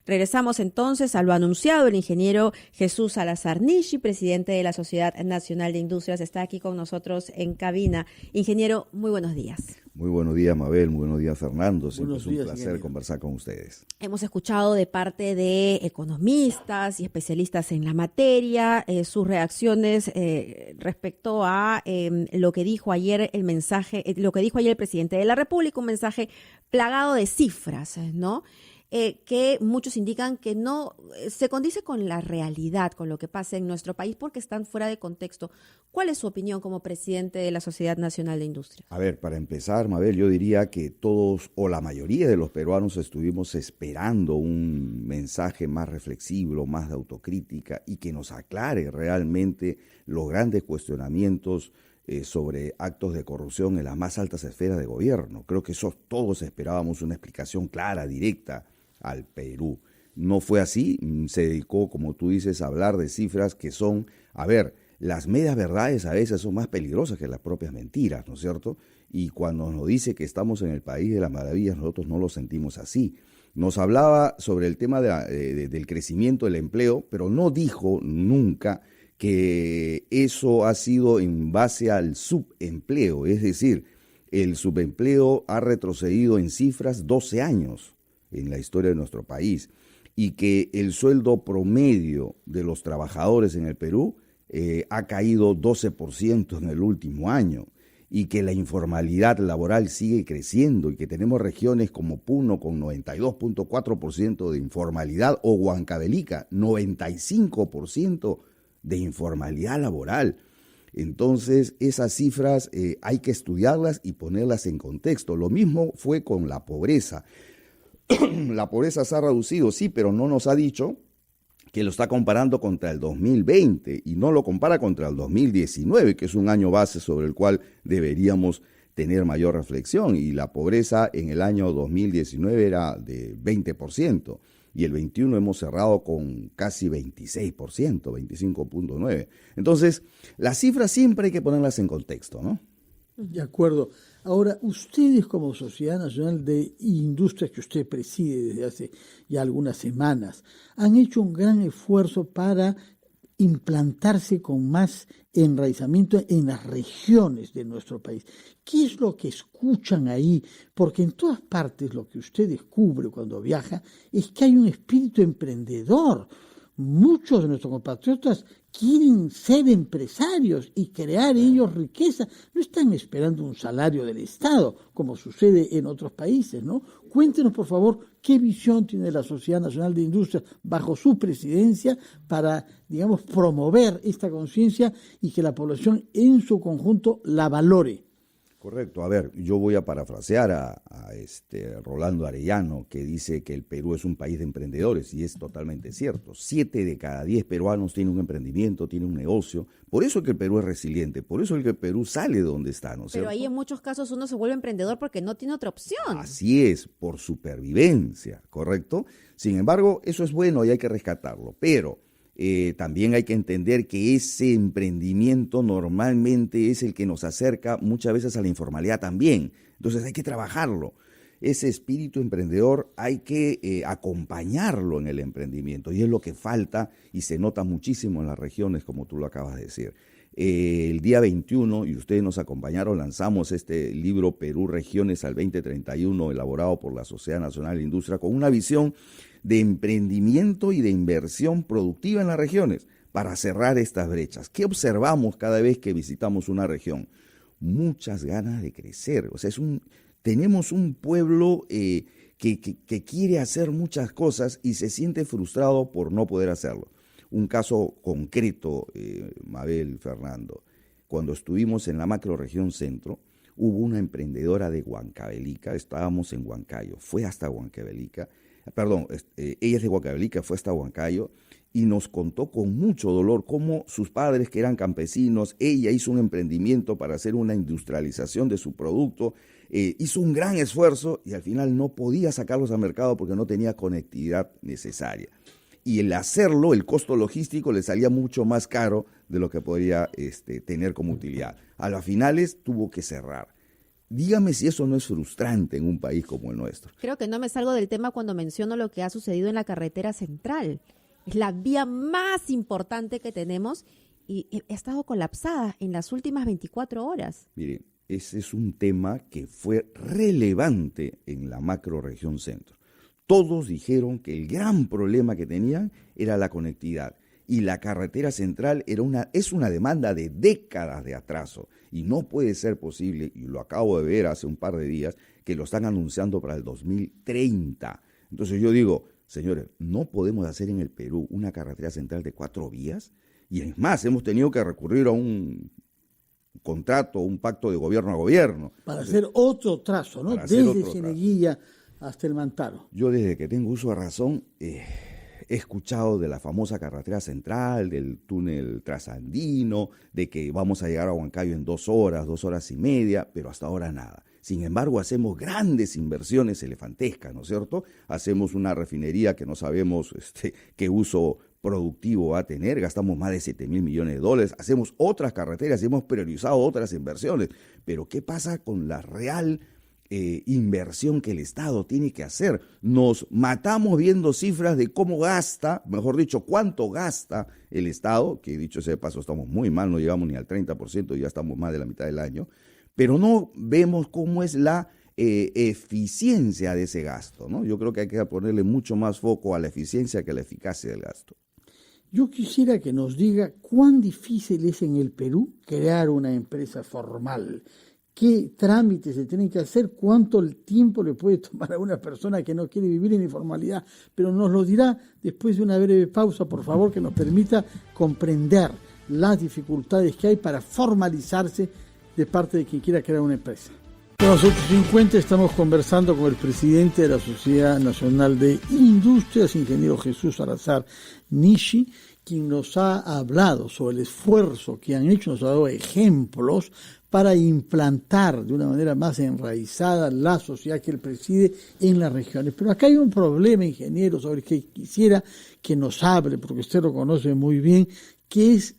Regresamos entonces a lo anunciado. El ingeniero Jesús Salazar Nishi, presidente de la Sociedad Nacional de Industrias, está aquí con nosotros en cabina. Ingeniero, muy buenos días. Muy buenos días, Mabel. Muy buenos días, Fernando. Siempre Buenos es un días, placer ingeniero. conversar con ustedes. Hemos escuchado de parte de economistas y especialistas en la materia sus reacciones respecto a lo que dijo ayer lo que dijo ayer el presidente de la República, un mensaje plagado de cifras, ¿no? Que muchos indican que no se condice con la realidad, con lo que pasa en nuestro país, porque están fuera de contexto. ¿Cuál es su opinión como presidente de la Sociedad Nacional de Industrias? A ver, para empezar, Mabel, yo diría que todos o la mayoría de los peruanos estuvimos esperando un mensaje más reflexivo, más de autocrítica y que nos aclare realmente los grandes cuestionamientos sobre actos de corrupción en las más altas esferas de gobierno. Creo que eso todos esperábamos una explicación clara, directa al Perú. No fue así, se dedicó, como tú dices, a hablar de cifras que son, a ver, las medias verdades a veces son más peligrosas que las propias mentiras, ¿no es cierto? Y cuando nos dice que estamos en el país de las maravillas, nosotros no lo sentimos así. Nos hablaba sobre el tema del crecimiento del empleo, pero no dijo nunca que eso ha sido en base al subempleo, es decir, el subempleo ha retrocedido en cifras 12 años en la historia de nuestro país y que el sueldo promedio de los trabajadores en el Perú ha caído 12% en el último año y que la informalidad laboral sigue creciendo y que tenemos regiones como Puno con 92.4% de informalidad o Huancavelica 95% de informalidad laboral. Entonces, esas cifras hay que estudiarlas y ponerlas en contexto. Lo mismo fue con la pobreza. La pobreza se ha reducido, sí, pero no nos ha dicho que lo está comparando contra el 2020 y no lo compara contra el 2019, que es un año base sobre el cual deberíamos tener mayor reflexión. Y la pobreza en el año 2019 era de 20%. Y el 21 hemos cerrado con casi 26%, 25.9%. Entonces, las cifras siempre hay que ponerlas en contexto, ¿no? De acuerdo. Ahora, ustedes como Sociedad Nacional de Industrias que usted preside desde hace ya algunas semanas, han hecho un gran esfuerzo para implantarse con más enraizamiento en las regiones de nuestro país. ¿Qué es lo que escuchan ahí? Porque en todas partes lo que usted descubre cuando viaja es que hay un espíritu emprendedor. Muchos de nuestros compatriotas quieren ser empresarios y crear ellos riqueza. No están esperando un salario del Estado, como sucede en otros países, ¿no? Cuéntenos, por favor, qué visión tiene la Sociedad Nacional de Industrias bajo su presidencia para, digamos, promover esta conciencia y que la población en su conjunto la valore. Correcto. A ver, yo voy a parafrasear a Rolando Arellano, que dice que el Perú es un país de emprendedores, y es totalmente cierto. 7 de cada 10 peruanos tienen un emprendimiento, tienen un negocio. Por eso es que el Perú es resiliente, por eso es que el Perú sale de donde está, ¿no es cierto? Pero ahí en muchos casos uno se vuelve emprendedor porque no tiene otra opción. Así es, por supervivencia, ¿correcto? Sin embargo, eso es bueno y hay que rescatarlo, pero también hay que entender que ese emprendimiento normalmente es el que nos acerca muchas veces a la informalidad también. Entonces hay que trabajarlo. Ese espíritu emprendedor hay que acompañarlo en el emprendimiento y es lo que falta y se nota muchísimo en las regiones, como tú lo acabas de decir. El día 21, y ustedes nos acompañaron, lanzamos este libro Perú Regiones al 2031, elaborado por la Sociedad Nacional de Industria, con una visión de emprendimiento y de inversión productiva en las regiones para cerrar estas brechas. ¿Qué observamos cada vez que visitamos una región? Muchas ganas de crecer. O sea, tenemos un pueblo que quiere hacer muchas cosas y se siente frustrado por no poder hacerlo. Un caso concreto, Mabel, Fernando, cuando estuvimos en la macrorregión centro, hubo una emprendedora de Huancavelica, estábamos en Huancayo, fue hasta Huancavelica, ella es de Huancavelica, fue hasta Huancayo, y nos contó con mucho dolor cómo sus padres, que eran campesinos, ella hizo un emprendimiento para hacer una industrialización de su producto, hizo un gran esfuerzo y al final no podía sacarlos al mercado porque no tenía conectividad necesaria. Y el hacerlo, el costo logístico le salía mucho más caro de lo que podría tener como utilidad. A las finales tuvo que cerrar. Dígame si eso no es frustrante en un país como el nuestro. Creo que no me salgo del tema cuando menciono lo que ha sucedido en la carretera central. Es la vía más importante que tenemos y ha estado colapsada en las últimas 24 horas. Mire, ese es un tema que fue relevante en la macrorregión centro. Todos dijeron que el gran problema que tenían era la conectividad. Y la carretera central es una demanda de décadas de atraso. Y no puede ser posible, y lo acabo de ver hace un par de días, que lo están anunciando para el 2030. Entonces yo digo, señores, no podemos hacer en el Perú una carretera central de 4 vías. Y es más, hemos tenido que recurrir a un contrato, un pacto de gobierno a gobierno. Para hacer otro trazo, ¿no? Desde Cieneguilla hasta el Mantaro. Yo desde que tengo uso de razón he escuchado de la famosa carretera central, del túnel trasandino, de que vamos a llegar a Huancayo en 2 horas y media, pero hasta ahora nada. Sin embargo, hacemos grandes inversiones elefantescas, ¿no es cierto? Hacemos una refinería que no sabemos qué uso productivo va a tener, gastamos más de 7.000 millones de dólares, hacemos otras carreteras y hemos priorizado otras inversiones. Pero ¿qué pasa con la real inversión que el Estado tiene que hacer? Nos matamos viendo cifras de cómo gasta, mejor dicho, cuánto gasta el Estado, que dicho sea de paso estamos muy mal, no llegamos ni al 30% y ya estamos más de la mitad del año, pero no vemos cómo es la eficiencia de ese gasto, ¿no? Yo creo que hay que ponerle mucho más foco a la eficiencia que a la eficacia del gasto. Yo quisiera que nos diga cuán difícil es en el Perú crear una empresa formal. ¿Qué trámites se tienen que hacer? ¿Cuánto tiempo le puede tomar a una persona que no quiere vivir en informalidad? Pero nos lo dirá después de una breve pausa, por favor, que nos permita comprender las dificultades que hay para formalizarse de parte de quien quiera crear una empresa. A las 8:50 estamos conversando con el presidente de la Sociedad Nacional de Industrias, ingeniero Jesús Salazar Nishi, quien nos ha hablado sobre el esfuerzo que han hecho, nos ha dado ejemplos para implantar de una manera más enraizada la sociedad que él preside en las regiones. Pero acá hay un problema, ingeniero, sobre el que quisiera que nos hable, porque usted lo conoce muy bien, que es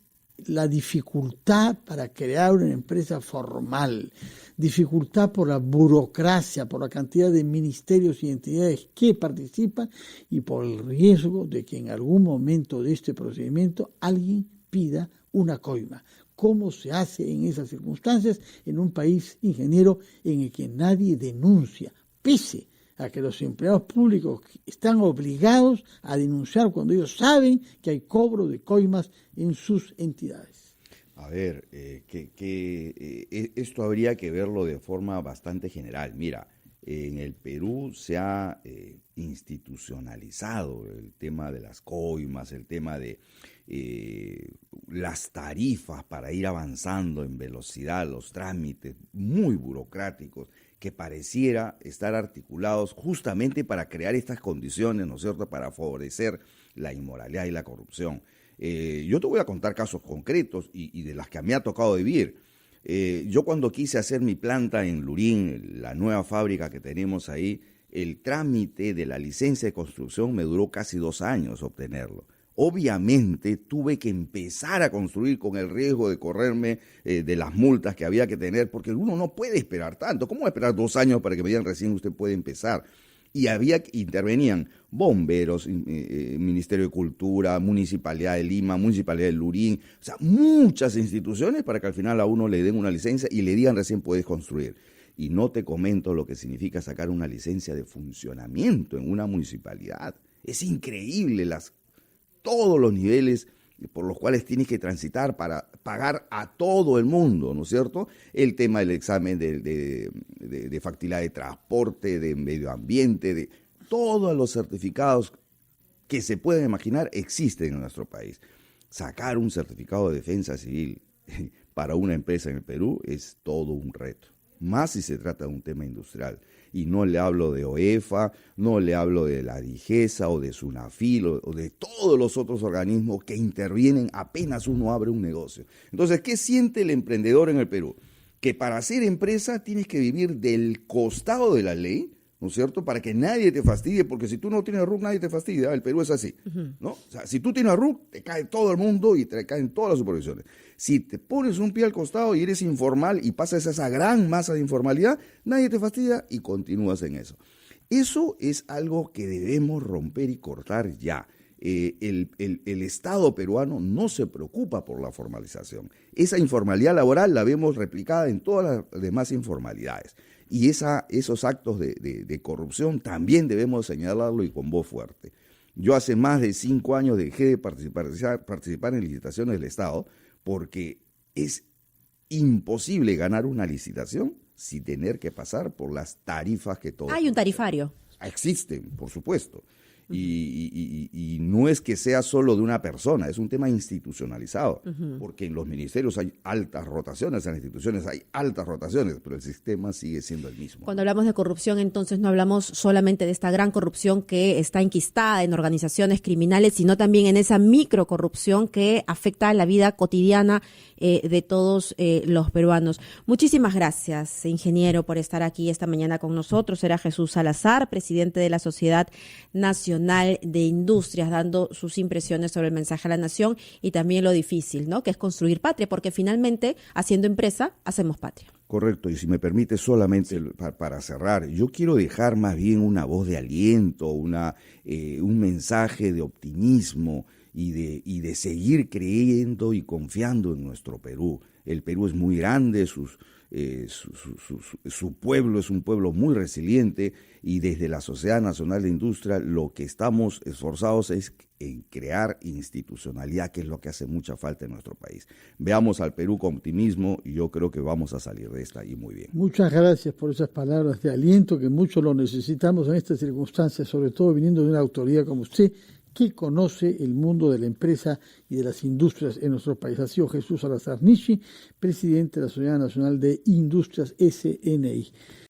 la dificultad para crear una empresa formal, dificultad por la burocracia, por la cantidad de ministerios y entidades que participan y por el riesgo de que en algún momento de este procedimiento alguien pida una coima. ¿Cómo se hace en esas circunstancias en un país, ingeniero, en el que nadie denuncia, pese a que los empleados públicos están obligados a denunciar cuando ellos saben que hay cobro de coimas en sus entidades? A ver, esto habría que verlo de forma bastante general. Mira, en el Perú se ha institucionalizado el tema de las coimas, el tema de las tarifas para ir avanzando en velocidad, los trámites muy burocráticos que pareciera estar articulados justamente para crear estas condiciones, ¿no es cierto?, para favorecer la inmoralidad y la corrupción. Yo te voy a contar casos concretos y de las que a mí me ha tocado vivir. Yo cuando quise hacer mi planta en Lurín, la nueva fábrica que tenemos ahí, el trámite de la licencia de construcción me duró casi 2 años obtenerlo. Obviamente tuve que empezar a construir con el riesgo de correrme de las multas que había que tener, porque uno no puede esperar tanto. ¿Cómo va a esperar 2 años para que me digan recién usted puede empezar? Y intervenían bomberos, Ministerio de Cultura, Municipalidad de Lima, Municipalidad de Lurín, o sea, muchas instituciones para que al final a uno le den una licencia y le digan recién puedes construir. Y no te comento lo que significa sacar una licencia de funcionamiento en una municipalidad. Es increíble todos los niveles por los cuales tienes que transitar para pagar a todo el mundo, ¿no es cierto? El tema del examen de factibilidad de transporte, de medio ambiente, de todos los certificados que se pueden imaginar existen en nuestro país. Sacar un certificado de defensa civil para una empresa en el Perú es todo un reto, más si se trata de un tema industrial. Y no le hablo de OEFA, no le hablo de la DIGESA o de SUNAFIL o de todos los otros organismos que intervienen apenas uno abre un negocio. Entonces, ¿qué siente el emprendedor en el Perú? Que para hacer empresa tienes que vivir del costado de la ley, ¿no es cierto? Para que nadie te fastidie, porque si tú no tienes RUC, nadie te fastidia. El Perú es así, ¿no? O sea, si tú tienes RUC, te cae todo el mundo y te caen todas las supervisiones. Si te pones un pie al costado y eres informal y pasas esa gran masa de informalidad, nadie te fastidia y continúas en eso. Eso es algo que debemos romper y cortar ya. El Estado peruano no se preocupa por la formalización. Esa informalidad laboral la vemos replicada en todas las demás informalidades. Y esos actos de corrupción también debemos señalarlo y con voz fuerte. Yo hace más de 5 años dejé de participar en licitaciones del Estado porque es imposible ganar una licitación sin tener que pasar por las tarifas que todos... Hay un tarifario. Existen, por supuesto. Y no es que sea solo de una persona, es un tema institucionalizado, porque en los ministerios hay altas rotaciones, en las instituciones hay altas rotaciones, pero el sistema sigue siendo el mismo. Cuando hablamos de corrupción, entonces no hablamos solamente de esta gran corrupción que está enquistada en organizaciones criminales, sino también en esa microcorrupción que afecta a la vida cotidiana de todos los peruanos. Muchísimas gracias, ingeniero, por estar aquí esta mañana con nosotros. Era Jesús Salazar, presidente de la Sociedad Nacional de Industrias, dando sus impresiones sobre el mensaje a la nación y también lo difícil, ¿no?, que es construir patria, porque finalmente, haciendo empresa, hacemos patria. Correcto, y si me permite solamente para cerrar, yo quiero dejar más bien una voz de aliento, un mensaje de optimismo y de seguir creyendo y confiando en nuestro Perú. El Perú es muy grande, su pueblo es un pueblo muy resiliente y desde la Sociedad Nacional de Industria lo que estamos esforzados es en crear institucionalidad, que es lo que hace mucha falta en nuestro país. Veamos al Perú con optimismo y yo creo que vamos a salir de esta y muy bien. Muchas gracias por esas palabras de aliento que mucho lo necesitamos en estas circunstancias, sobre todo viniendo de una autoridad como usted, que conoce el mundo de la empresa y de las industrias en nuestro país. Ha sido Jesús Salazar Nishi, presidente de la Sociedad Nacional de Industrias, SNI.